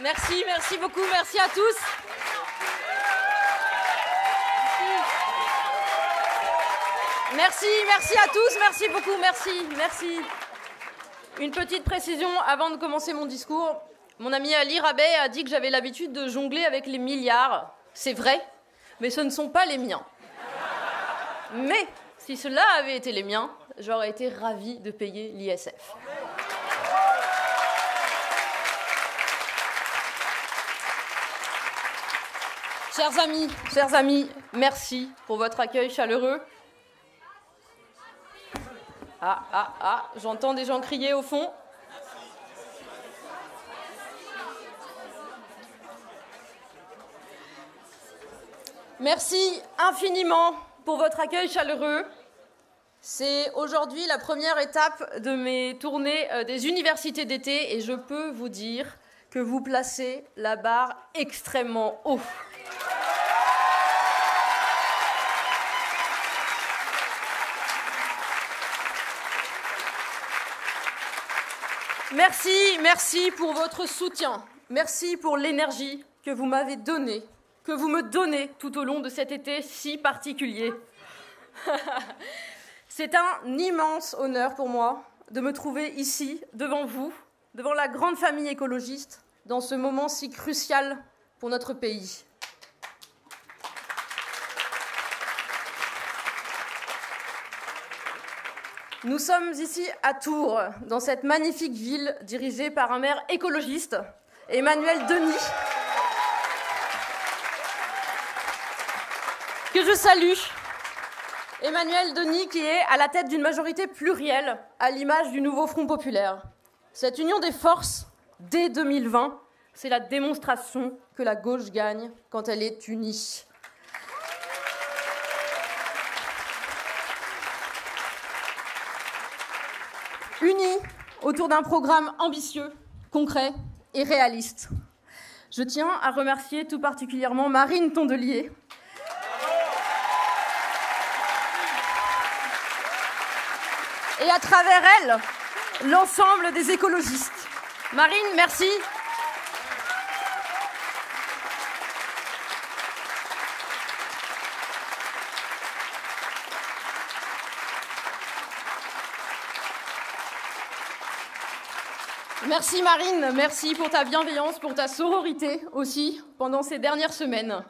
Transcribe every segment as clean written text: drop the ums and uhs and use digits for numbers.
Merci beaucoup, merci à tous. Merci à tous, merci beaucoup, merci. Une petite précision avant de commencer mon discours. Mon ami Ali Rabet a dit que j'avais l'habitude de jongler avec les milliards. C'est vrai, mais ce ne sont pas les miens. Mais si cela avait été les miens, j'aurais été ravie de payer l'ISF. Chers amis, merci pour votre accueil chaleureux. J'entends des gens crier au fond. Merci infiniment pour votre accueil chaleureux. C'est aujourd'hui la première étape de mes tournées des universités d'été et je peux vous dire que vous placez la barre extrêmement haut. Merci pour votre soutien. Merci pour l'énergie que vous m'avez donnée, que vous me donnez tout au long de cet été si particulier. C'est un immense honneur pour moi de me trouver ici, devant vous, devant la grande famille écologiste, dans ce moment si crucial pour notre pays. Nous sommes ici à Tours, dans cette magnifique ville dirigée par un maire écologiste, Emmanuel Denis, que je salue. Emmanuel Denis qui est à la tête d'une majorité plurielle, à l'image du nouveau Front populaire. Cette union des forces, dès 2020, c'est la démonstration que la gauche gagne quand elle est unie. Unis autour d'un programme ambitieux, concret et réaliste. Je tiens à remercier tout particulièrement Marine Tondelier, et à travers elle, l'ensemble des écologistes. Marine, merci. Merci Marine, merci pour ta bienveillance, pour ta sororité aussi pendant ces dernières semaines.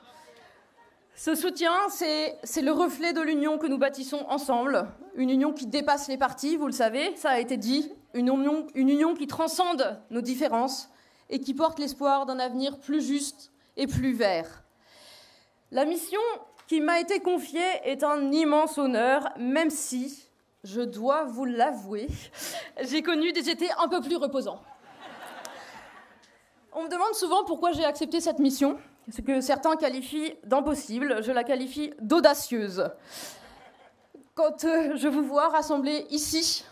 Ce soutien, c'est le reflet de l'union que nous bâtissons ensemble, une union qui dépasse les partis, vous le savez, ça a été dit, une union qui transcende nos différences et qui porte l'espoir d'un avenir plus juste et plus vert. La mission qui m'a été confiée est un immense honneur, même si, je dois vous l'avouer, j'ai connu des étés un peu plus reposants. On me demande souvent pourquoi j'ai accepté cette mission, ce que certains qualifient d'impossible, je la qualifie d'audacieuse. Quand je vous vois rassemblés ici,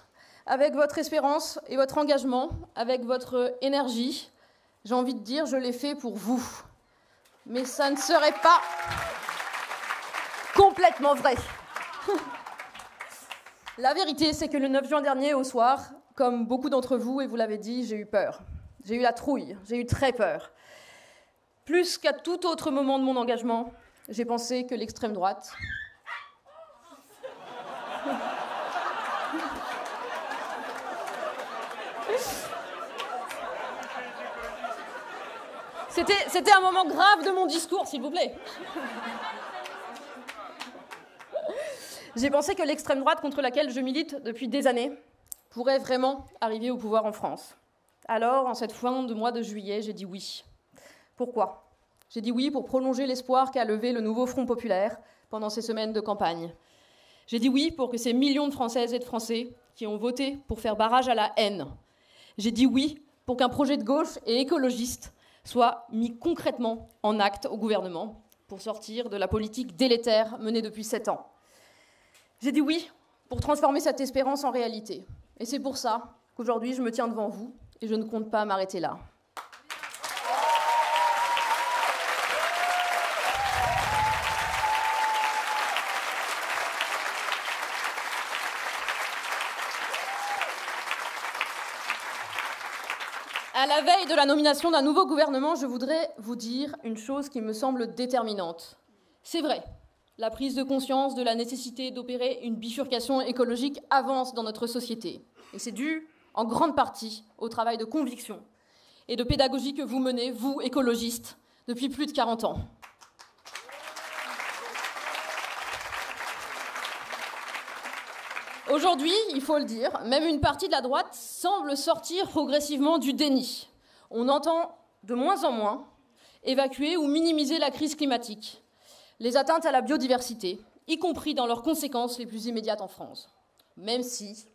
avec votre espérance et votre engagement, avec votre énergie, j'ai envie de dire, je l'ai fait pour vous. Mais ça ne serait pas complètement vrai. La vérité, c'est que le 9 juin dernier, au soir, comme beaucoup d'entre vous, et vous l'avez dit, j'ai eu peur. J'ai eu la trouille, j'ai eu très peur. Plus qu'à tout autre moment de mon engagement, j'ai pensé que l'extrême droite... C'était un moment grave de mon discours, s'il vous plaît. J'ai pensé que l'extrême droite contre laquelle je milite depuis des années pourrait vraiment arriver au pouvoir en France. Alors, en cette fin de mois de juillet, j'ai dit oui. Pourquoi ? J'ai dit oui pour prolonger l'espoir qu'a levé le nouveau Front populaire pendant ces semaines de campagne. J'ai dit oui pour que ces millions de Françaises et de Français qui ont voté pour faire barrage à la haine. J'ai dit oui pour qu'un projet de gauche et écologiste soit mis concrètement en acte au gouvernement pour sortir de la politique délétère menée depuis 7 ans. J'ai dit oui pour transformer cette espérance en réalité. Et c'est pour ça qu'aujourd'hui, je me tiens devant vous et je ne compte pas m'arrêter là. À la veille de la nomination d'un nouveau gouvernement, je voudrais vous dire une chose qui me semble déterminante. C'est vrai, la prise de conscience de la nécessité d'opérer une bifurcation écologique avance dans notre société. Et c'est dû, en grande partie, au travail de conviction et de pédagogie que vous menez, vous, écologistes, depuis plus de 40 ans. Aujourd'hui, il faut le dire, même une partie de la droite semble sortir progressivement du déni. On entend de moins en moins évacuer ou minimiser la crise climatique, les atteintes à la biodiversité, y compris dans leurs conséquences les plus immédiates en France. Même si,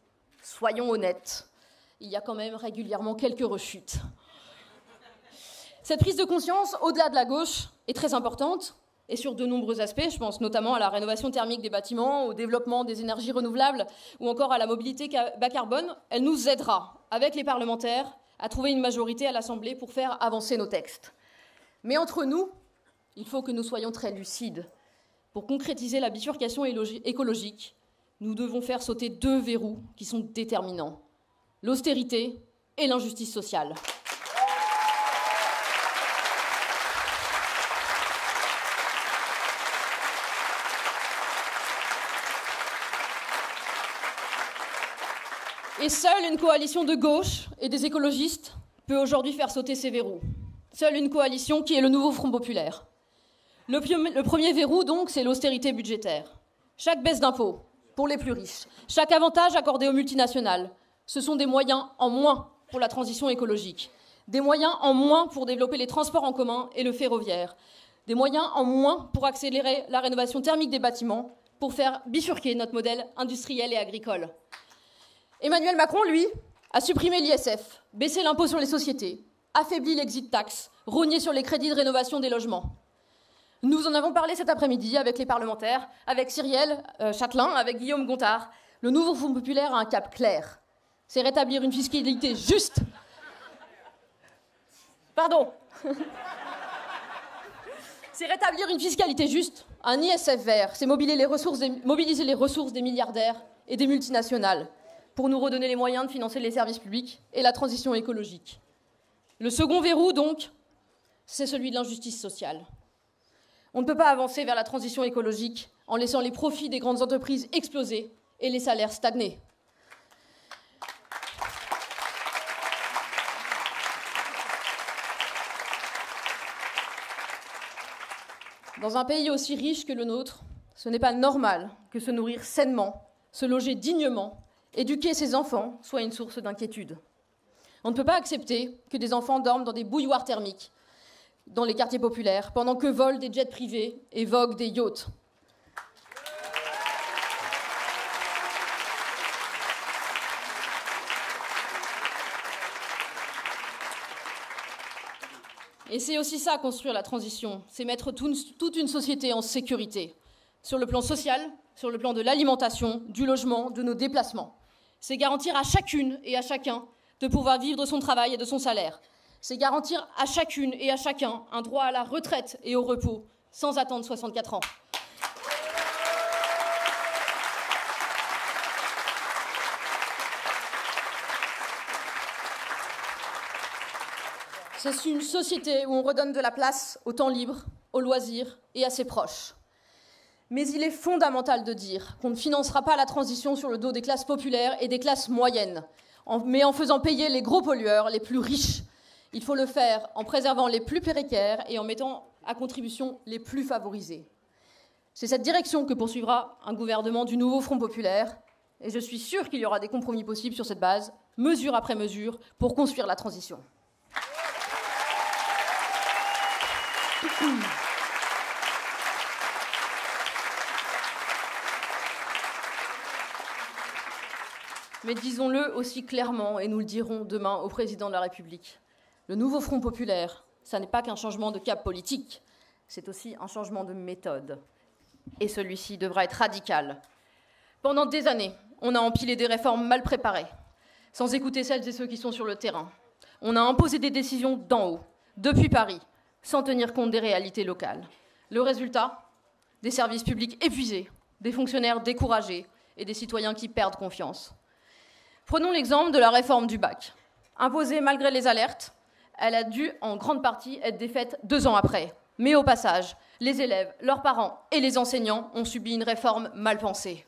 soyons honnêtes, il y a quand même régulièrement quelques rechutes. Cette prise de conscience, au-delà de la gauche, est très importante, et sur de nombreux aspects, je pense notamment à la rénovation thermique des bâtiments, au développement des énergies renouvelables ou encore à la mobilité bas carbone. Elle nous aidera, avec les parlementaires, à trouver une majorité à l'Assemblée pour faire avancer nos textes. Mais entre nous, il faut que nous soyons très lucides. Pour concrétiser la bifurcation écologique, nous devons faire sauter 2 verrous qui sont déterminants, l'austérité et l'injustice sociale. Et seule une coalition de gauche et des écologistes peut aujourd'hui faire sauter ces verrous. Seule une coalition qui est le nouveau Front populaire. Le premier verrou, donc, c'est l'austérité budgétaire. Chaque baisse d'impôts pour les plus riches, chaque avantage accordé aux multinationales, ce sont des moyens en moins pour la transition écologique. Des moyens en moins pour développer les transports en commun et le ferroviaire. Des moyens en moins pour accélérer la rénovation thermique des bâtiments, pour faire bifurquer notre modèle industriel et agricole. Emmanuel Macron, lui, a supprimé l'ISF, baissé l'impôt sur les sociétés, affaibli l'exit tax, rogné sur les crédits de rénovation des logements. Nous en avons parlé cet après-midi avec les parlementaires, avec Cyrielle Châtelain, avec Guillaume Gontard. Le nouveau Front populaire a un cap clair. C'est rétablir une fiscalité juste. Pardon. C'est rétablir une fiscalité juste, un ISF vert. C'est mobiliser les ressources des milliardaires et des multinationales pour nous redonner les moyens de financer les services publics et la transition écologique. Le second verrou, donc, c'est celui de l'injustice sociale. On ne peut pas avancer vers la transition écologique en laissant les profits des grandes entreprises exploser et les salaires stagner. Dans un pays aussi riche que le nôtre, ce n'est pas normal que se nourrir sainement, se loger dignement, éduquer ses enfants soit une source d'inquiétude. On ne peut pas accepter que des enfants dorment dans des bouilloires thermiques dans les quartiers populaires, pendant que volent des jets privés et voguent des yachts. Et c'est aussi ça, construire la transition, c'est mettre toute une société en sécurité, sur le plan social, sur le plan de l'alimentation, du logement, de nos déplacements. C'est garantir à chacune et à chacun de pouvoir vivre de son travail et de son salaire. C'est garantir à chacune et à chacun un droit à la retraite et au repos, sans attendre 64 ans. C'est une société où on redonne de la place au temps libre, aux loisirs et à ses proches. Mais il est fondamental de dire qu'on ne financera pas la transition sur le dos des classes populaires et des classes moyennes, mais en faisant payer les gros pollueurs, les plus riches. Il faut le faire en préservant les plus précaires et en mettant à contribution les plus favorisés. C'est cette direction que poursuivra un gouvernement du nouveau Front populaire, et je suis sûre qu'il y aura des compromis possibles sur cette base, mesure après mesure, pour construire la transition. Mais disons-le aussi clairement, et nous le dirons demain au président de la République. Le nouveau Front populaire, ça n'est pas qu'un changement de cap politique, c'est aussi un changement de méthode. Et celui-ci devra être radical. Pendant des années, on a empilé des réformes mal préparées, sans écouter celles et ceux qui sont sur le terrain. On a imposé des décisions d'en haut, depuis Paris, sans tenir compte des réalités locales. Le résultat, des services publics épuisés, des fonctionnaires découragés et des citoyens qui perdent confiance. Prenons l'exemple de la réforme du bac. Imposée malgré les alertes, elle a dû en grande partie être défaite 2 ans après. Mais au passage, les élèves, leurs parents et les enseignants ont subi une réforme mal pensée.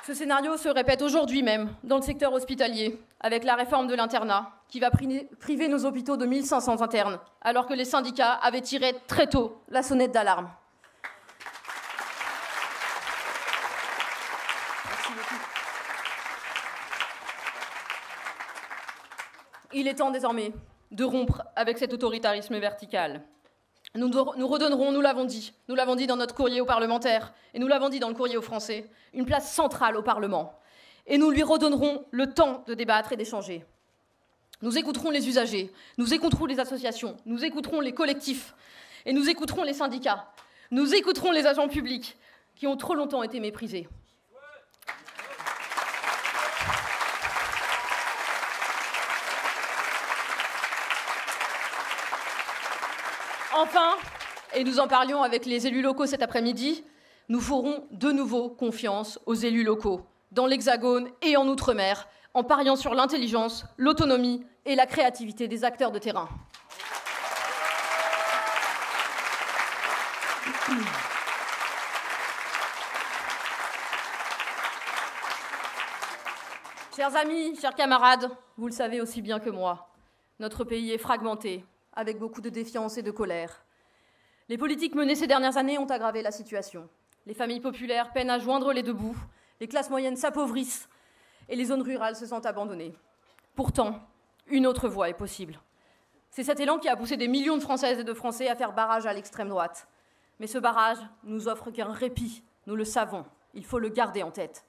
Ce scénario se répète aujourd'hui même dans le secteur hospitalier, avec la réforme de l'internat, qui va priver nos hôpitaux de 1500 internes, alors que les syndicats avaient tiré très tôt la sonnette d'alarme. Merci beaucoup. Il est temps désormais de rompre avec cet autoritarisme vertical. Nous redonnerons, nous l'avons dit dans notre courrier aux parlementaires, et nous l'avons dit dans le courrier aux Français, une place centrale au Parlement. Et nous lui redonnerons le temps de débattre et d'échanger. Nous écouterons les usagers, nous écouterons les associations, nous écouterons les collectifs, et nous écouterons les syndicats, nous écouterons les agents publics qui ont trop longtemps été méprisés. Enfin, et nous en parlions avec les élus locaux cet après-midi, nous ferons de nouveau confiance aux élus locaux, dans l'Hexagone et en Outre-mer, en pariant sur l'intelligence, l'autonomie et la créativité des acteurs de terrain. Chers amis, chers camarades, vous le savez aussi bien que moi, notre pays est fragmenté, avec beaucoup de défiance et de colère. Les politiques menées ces dernières années ont aggravé la situation. Les familles populaires peinent à joindre les deux bouts, les classes moyennes s'appauvrissent et les zones rurales se sentent abandonnées. Pourtant, une autre voie est possible. C'est cet élan qui a poussé des millions de Françaises et de Français à faire barrage à l'extrême droite. Mais ce barrage nous offre qu'un répit, nous le savons, il faut le garder en tête.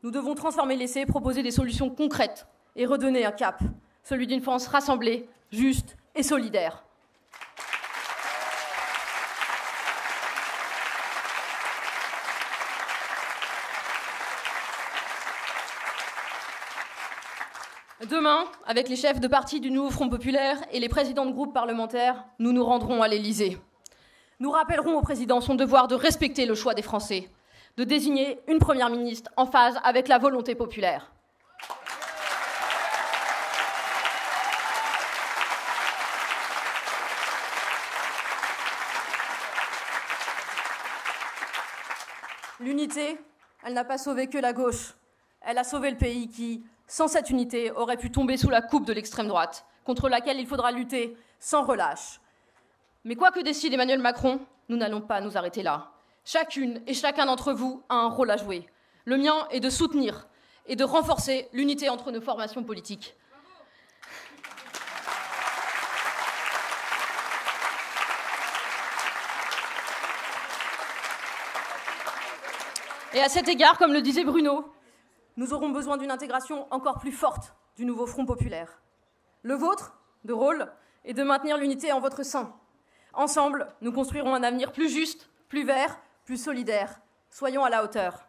Nous devons transformer l'essai, proposer des solutions concrètes et redonner un cap, celui d'une France rassemblée, juste et solidaire. Demain, avec les chefs de parti du nouveau Front populaire et les présidents de groupes parlementaires, nous nous rendrons à l'Élysée. Nous rappellerons au président son devoir de respecter le choix des Français, de désigner une première ministre en phase avec la volonté populaire. L'unité, elle n'a pas sauvé que la gauche. Elle a sauvé le pays qui, sans cette unité, aurait pu tomber sous la coupe de l'extrême droite, contre laquelle il faudra lutter sans relâche. Mais quoi que décide Emmanuel Macron, nous n'allons pas nous arrêter là. Chacune et chacun d'entre vous a un rôle à jouer. Le mien est de soutenir et de renforcer l'unité entre nos formations politiques. Et à cet égard, comme le disait Bruno, nous aurons besoin d'une intégration encore plus forte du nouveau Front populaire. Le vôtre, de rôle, est de maintenir l'unité en votre sein. Ensemble, nous construirons un avenir plus juste, plus vert, plus solidaire. Soyons à la hauteur.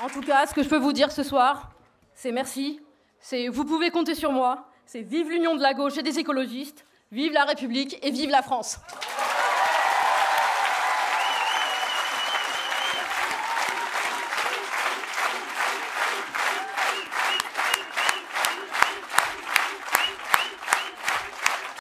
En tout cas, ce que je peux vous dire ce soir, c'est merci, c'est vous pouvez compter sur moi, c'est vive l'union de la gauche et des écologistes, vive la République et vive la France.